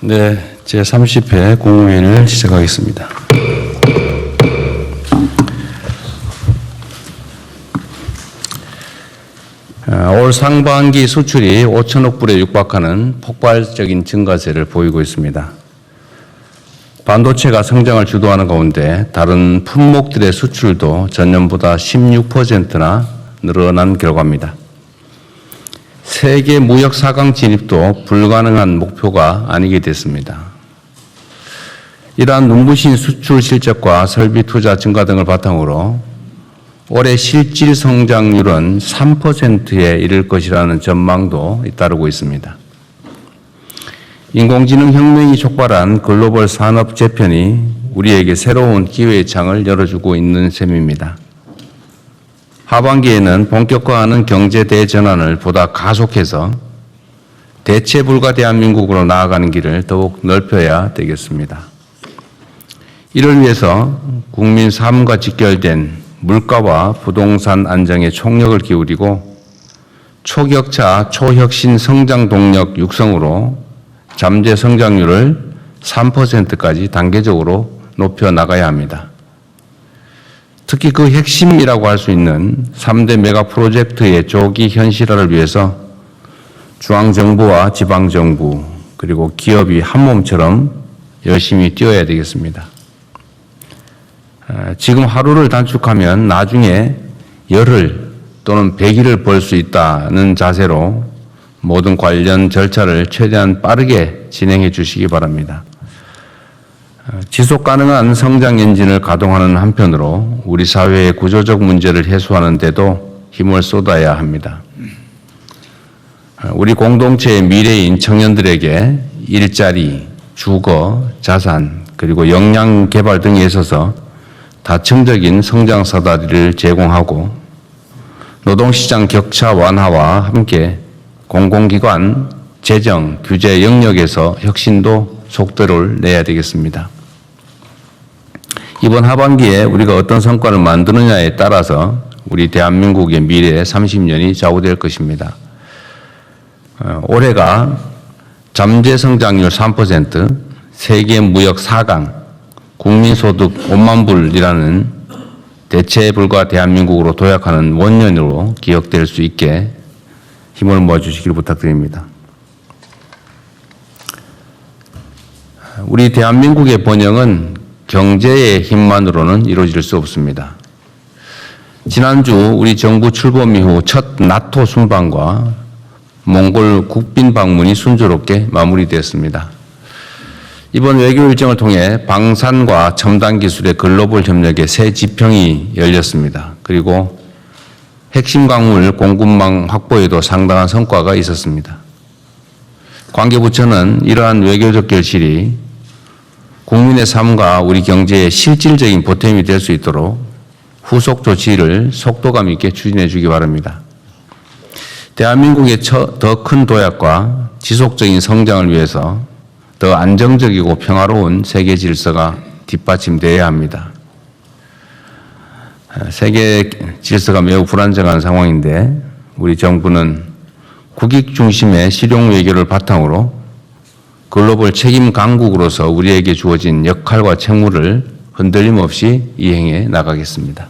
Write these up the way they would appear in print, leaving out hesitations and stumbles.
네, 제30회 공무회의를 시작하겠습니다. 올 상반기 수출이 5천억 불에 육박하는 폭발적인 증가세를 보이고 있습니다. 반도체가 성장을 주도하는 가운데 다른 품목들의 수출도 전년보다 16%나 늘어난 결과입니다. 세계 무역 4강 진입도 불가능한 목표가 아니게 됐습니다. 이러한 눈부신 수출 실적과 설비 투자 증가 등을 바탕으로 올해 실질 성장률은 3%에 이를 것이라는 전망도 잇따르고 있습니다. 인공지능 혁명이 촉발한 글로벌 산업 재편이 우리에게 새로운 기회의 창을 열어주고 있는 셈입니다. 하반기에는 본격화하는 경제 대전환을 보다 가속해서 대체 불가 대한민국으로 나아가는 길을 더욱 넓혀야 되겠습니다. 이를 위해서 국민 삶과 직결된 물가와 부동산 안정에 총력을 기울이고 초격차, 초혁신 성장 동력 육성으로 잠재 성장률을 3%까지 단계적으로 높여 나가야 합니다. 특히 그 핵심이라고 할 수 있는 3대 메가 프로젝트의 조기 현실화를 위해서 중앙정부와 지방정부 그리고 기업이 한몸처럼 열심히 뛰어야 되겠습니다. 지금 하루를 단축하면 나중에 열흘 또는 100일을 벌 수 있다는 자세로 모든 관련 절차를 최대한 빠르게 진행해 주시기 바랍니다. 지속 가능한 성장 엔진을 가동하는 한편으로 우리 사회의 구조적 문제를 해소하는 데도 힘을 쏟아야 합니다. 우리 공동체의 미래인 청년들에게 일자리, 주거, 자산, 그리고 역량 개발 등에 있어서 다층적인 성장 사다리를 제공하고 노동시장 격차 완화와 함께 공공기관, 재정, 규제 영역에서 혁신도 속도를 내야 되겠습니다. 이번 하반기에 우리가 어떤 성과를 만드느냐에 따라서 우리 대한민국의 미래의 30년이 좌우될 것입니다. 올해가 잠재 성장률 3%, 세계 무역 4강, 국민소득 5만 불이라는 대체 불가 대한민국으로 도약하는 원년으로 기억될 수 있게 힘을 모아주시길 부탁드립니다. 우리 대한민국의 번영은 경제의 힘만으로는 이루어질 수 없습니다. 지난주 우리 정부 출범 이후 첫 나토 순방과 몽골 국빈 방문이 순조롭게 마무리되었습니다. 이번 외교 일정을 통해 방산과 첨단 기술의 글로벌 협력의 새 지평이 열렸습니다. 그리고 핵심 광물 공급망 확보에도 상당한 성과가 있었습니다. 관계부처는 이러한 외교적 결실이 국민의 삶과 우리 경제에 실질적인 보탬이 될 수 있도록 후속 조치를 속도감 있게 추진해 주기 바랍니다. 대한민국의 더 큰 도약과 지속적인 성장을 위해서 더 안정적이고 평화로운 세계 질서가 뒷받침되어야 합니다. 세계 질서가 매우 불안정한 상황인데 우리 정부는 국익 중심의 실용 외교를 바탕으로 글로벌 책임 강국으로서 우리에게 주어진 역할과 책무를 흔들림 없이 이행해 나가겠습니다.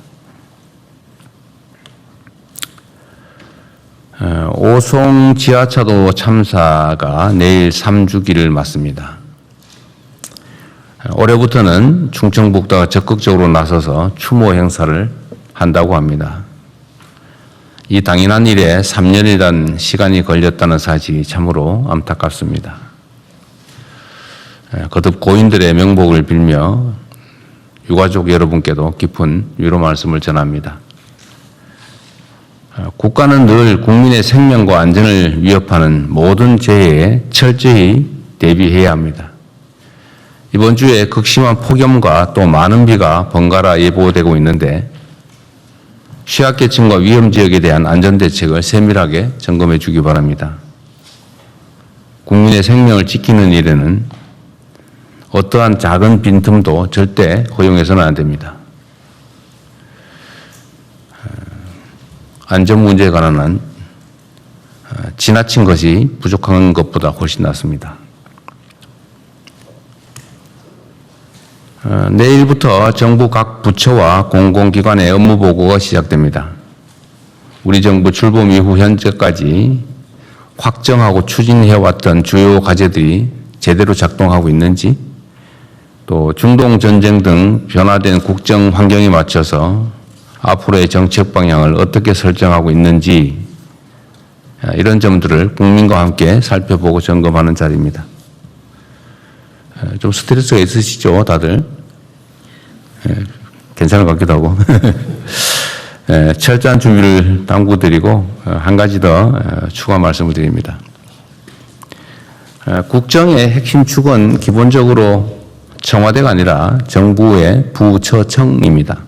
오송 지하차도 참사가 내일 3주기를 맞습니다. 올해부터는 충청북도가 적극적으로 나서서 추모 행사를 한다고 합니다. 이 당연한 일에 3년이란 시간이 걸렸다는 사실이 참으로 안타깝습니다. 거듭 고인들의 명복을 빌며 유가족 여러분께도 깊은 위로 말씀을 전합니다. 국가는 늘 국민의 생명과 안전을 위협하는 모든 재해에 철저히 대비해야 합니다. 이번 주에 극심한 폭염과 또 많은 비가 번갈아 예보되고 있는데 취약계층과 위험지역에 대한 안전대책을 세밀하게 점검해 주기 바랍니다. 국민의 생명을 지키는 일에는 어떠한 작은 빈틈도 절대 허용해서는 안 됩니다. 안전 문제에 관한 지나친 것이 부족한 것보다 훨씬 낫습니다. 내일부터 정부 각 부처와 공공기관의 업무 보고가 시작됩니다. 우리 정부 출범 이후 현재까지 확정하고 추진해왔던 주요 과제들이 제대로 작동하고 있는지, 또 중동 전쟁 등 변화된 국정 환경에 맞춰서 앞으로의 정책 방향을 어떻게 설정하고 있는지, 이런 점들을 국민과 함께 살펴보고 점검하는 자리입니다. 좀 스트레스가 있으시죠, 다들? 괜찮은 것 같기도 하고. 철저한 준비를 당부드리고, 한 가지 더 추가 말씀을 드립니다. 국정의 핵심 축은 기본적으로 청와대가 아니라 정부의 부처청입니다.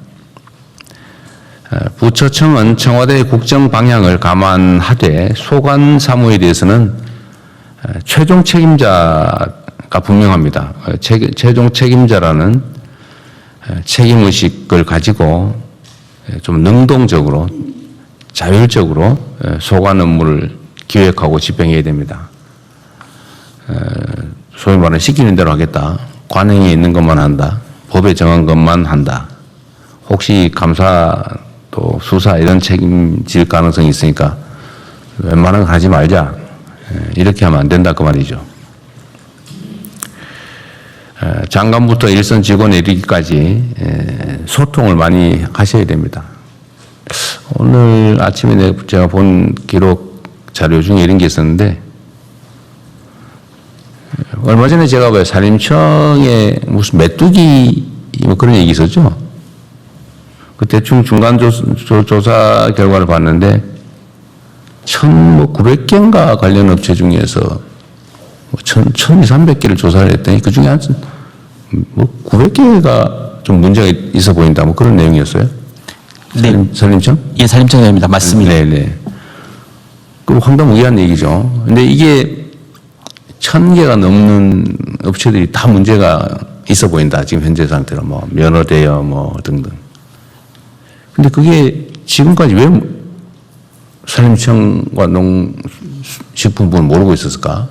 부처청은 청와대의 국정 방향을 감안하되 소관 사무에 대해서는 최종 책임자가 분명합니다. 최종 책임자라는 책임의식을 가지고 좀 능동적으로, 자율적으로 소관 업무를 기획하고 집행해야 됩니다. 소위 말하는 시키는 대로 하겠다. 관행에 있는 것만 한다. 법에 정한 것만 한다. 혹시 감사 또 수사 이런 책임질 가능성이 있으니까 웬만한 거 하지 말자. 이렇게 하면 안 된다 그 말이죠. 장관부터 일선 직원에 이르기까지 소통을 많이 하셔야 됩니다. 오늘 아침에 제가 본 기록 자료 중에 이런 게 있었는데, 얼마 전에 제가 왜 산림청에 무슨 메뚜기 뭐 그런 얘기 있었죠? 그 대충 중간 조사 결과를 봤는데 1,900개인가 관련 업체 중에서 1,200개를 조사를 했더니 그 중에 한 900개가 좀 문제가 있어 보인다. 뭐 그런 내용이었어요. 네. 산림청? 예, 산림청입니다. 맞습니다. 네네. 그럼 황당무계한 얘기죠. 근데 이게 1,000개가 넘는 업체들이 다 문제가 있어 보인다. 지금 현재 상태로 뭐 면허대여 뭐 등등. 근데 그게 지금까지 왜 산림청과 농식품부는 모르고 있었을까?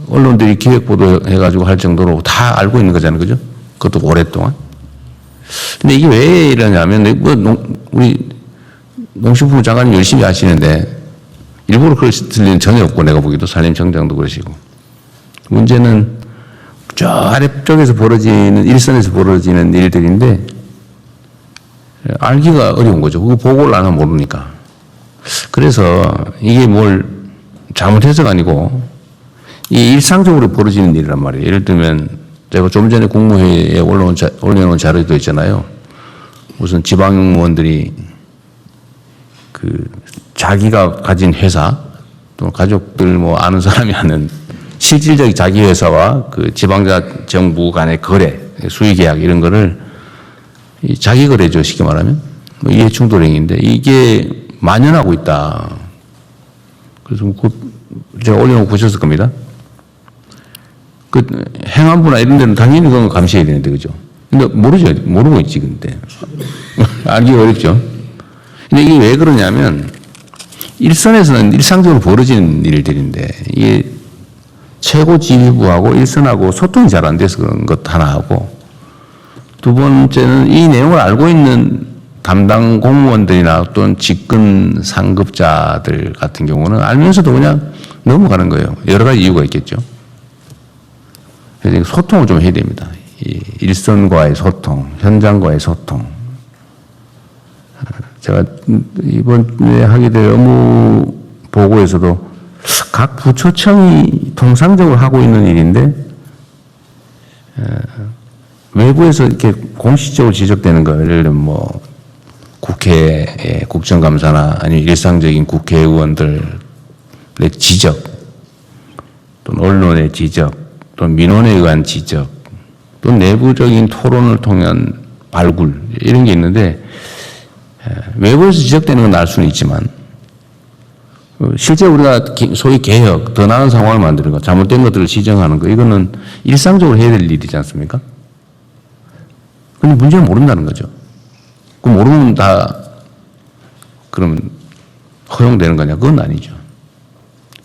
언론들이 기획보도해가지고 할 정도로 다 알고 있는 거잖아요. 그죠? 그것도 오랫동안. 근데 이게 왜 이러냐면, 우리 농식품부 장관이 열심히 하시는데, 일부러 그럴 리는 전혀 없고, 내가 보기도 산림청장도 그러시고. 문제는 저 아래쪽에서 벌어지는, 일선에서 벌어지는 일들인데, 알기가 어려운 거죠. 그거 보고를 안 하면 모르니까. 그래서 이게 뭘 잘못해서가 아니고, 이 일상적으로 벌어지는 일이란 말이에요. 예를 들면, 제가 좀 전에 국무회의에 올려놓은 자료도 있잖아요. 무슨 지방의원들이 자기가 가진 회사, 또 가족들 뭐 아는 사람이 하는 실질적 자기 회사와 그 지방정부 간의 거래, 수의계약 이런 거를 자기 거래죠, 쉽게 말하면. 이해충돌행위인데 이게 만연하고 있다. 그래서 제가 올려놓고 보셨을 겁니다. 그 행안부나 이런 데는 당연히 그건 감시해야 되는데, 그죠? 근데 모르죠. 모르고 있지, 근데. 알기 어렵죠. 근데 이게 왜 그러냐면, 일선에서는 일상적으로 벌어지는 일들인데, 이게 최고 지휘부하고 일선하고 소통이 잘 안 돼서 그런 것 하나 하고, 두 번째는 이 내용을 알고 있는 담당 공무원들이나 또는 직근 상급자들 같은 경우는 알면서도 그냥 넘어가는 거예요. 여러 가지 이유가 있겠죠. 그래서 소통을 좀 해야 됩니다. 일선과의 소통, 현장과의 소통. 제가 이번에 하게 될 업무 보고에서도 각 부처청이 통상적으로 하고 있는 일인데, 외부에서 이렇게 공식적으로 지적되는 거, 예를 들면 뭐, 국회의 국정감사나 아니면 일상적인 국회의원들의 지적, 또는 언론의 지적, 또 민원에 의한 지적, 또 내부적인 토론을 통한 발굴, 이런 게 있는데, 외부에서 지적되는 건 알 수는 있지만, 실제 우리가 소위 개혁, 더 나은 상황을 만드는 것, 잘못된 것들을 지적하는 것, 이거는 일상적으로 해야 될 일이지 않습니까? 근데 문제는 모른다는 거죠. 그 모르면 다, 그러면 허용되는 거냐? 그건 아니죠.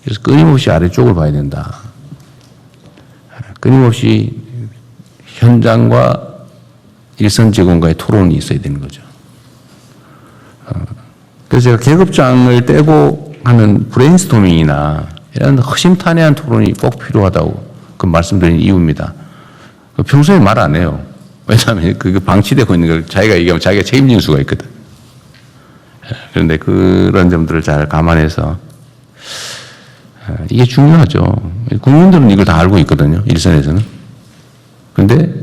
그래서 끊임없이 아래쪽을 봐야 된다. 끊임없이 현장과 일선 직원과의 토론이 있어야 되는 거죠. 그래서 제가 계급장을 떼고 하는 브레인스토밍이나 이런 허심탄회한 토론이 꼭 필요하다고 그 말씀드린 이유입니다. 평소에 말 안 해요. 왜냐하면 그게 방치되고 있는 걸 자기가 얘기하면 자기가 책임질 수가 있거든. 그런데 그런 점들을 잘 감안해서 이게 중요하죠. 국민들은 이걸 다 알고 있거든요. 일선에서는. 그런데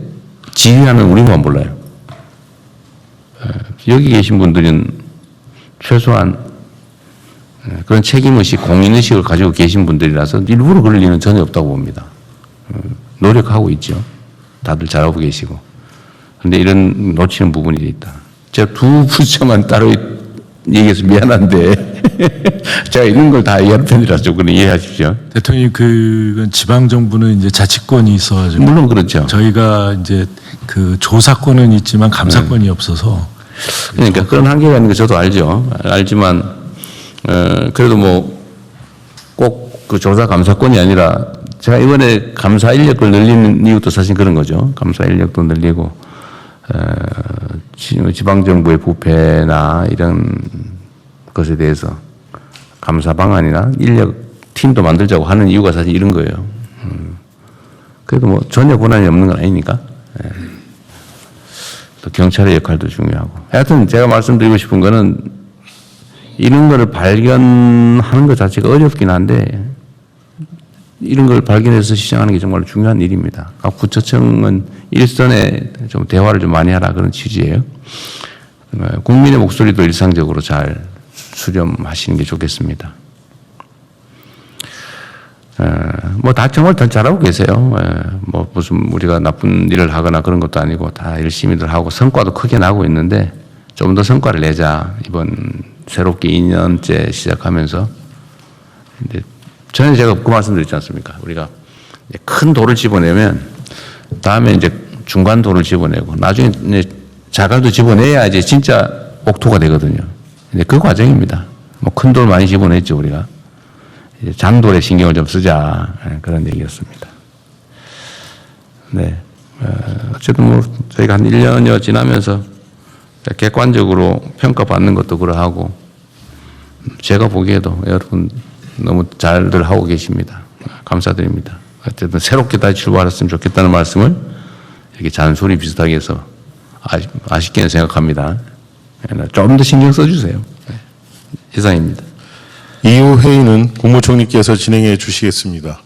지휘하는 우리만 몰라요. 여기 계신 분들은 최소한 그런 책임의식, 공인의식을 가지고 계신 분들이라서 일부러 그럴 일은 전혀 없다고 봅니다. 노력하고 있죠. 다들 잘하고 계시고. 그런데 이런 놓치는 부분이 있다. 제가 두 부처만 따로 얘기해서 미안한데 제가 이런 걸 다 얘기하는 편이라서 조금 이해하십시오. 대통령님, 그건 지방 정부는 이제 자치권이 있어가지고 물론 그렇죠. 저희가 이제 그 조사권은 있지만 감사권이 없어서 그러니까 그런 한계가 있는 거 저도 알죠. 알지만 그래도 뭐 꼭 그 조사 감사권이 아니라 제가 이번에 감사 인력을 늘리는 이유도 사실 그런 거죠. 감사 인력도 늘리고 지방 정부의 부패나 이런 것에 대해서 감사 방안이나 인력 팀도 만들자고 하는 이유가 사실 이런 거예요. 그래도 뭐 전혀 권한이 없는 건 아니니까. 또 경찰의 역할도 중요하고. 하여튼 제가 말씀드리고 싶은 거는 이런 거를 발견하는 것 자체가 어렵긴 한데 이런 걸 발견해서 시정하는 게 정말 중요한 일입니다. 각 부처청은 일선에 좀 대화를 좀 많이 하라 그런 취지예요. 국민의 목소리도 일상적으로 잘 수렴하시는 게 좋겠습니다. 뭐 다 정말 더 잘하고 계세요. 뭐 무슨 우리가 나쁜 일을 하거나 그런 것도 아니고 다 열심히들 하고 성과도 크게 나고 있는데 좀 더 성과를 내자. 이번 새롭게 2년째 시작하면서. 근데 전에 제가 그 말씀드렸지 않습니까? 우리가 큰 돌을 집어내면 다음에 이제 중간 돌을 집어내고 나중에 이제 자갈도 집어내야 이제 진짜 옥토가 되거든요. 근데 그 과정입니다. 뭐 큰 돌 많이 집어냈죠, 우리가. 이제 장돌에 신경을 좀 쓰자. 그런 얘기였습니다. 네. 어쨌든 뭐 저희가 한 1년여 지나면서 객관적으로 평가받는 것도 그러하고 제가 보기에도 여러분 너무 잘들 하고 계십니다. 감사드립니다. 어쨌든 새롭게 다시 출발했으면 좋겠다는 말씀을 이렇게 잔소리 비슷하게 해서 아쉽게는 생각합니다. 좀 더 신경 써주세요. 이상입니다. 이후 회의는 국무총리께서 진행해 주시겠습니다.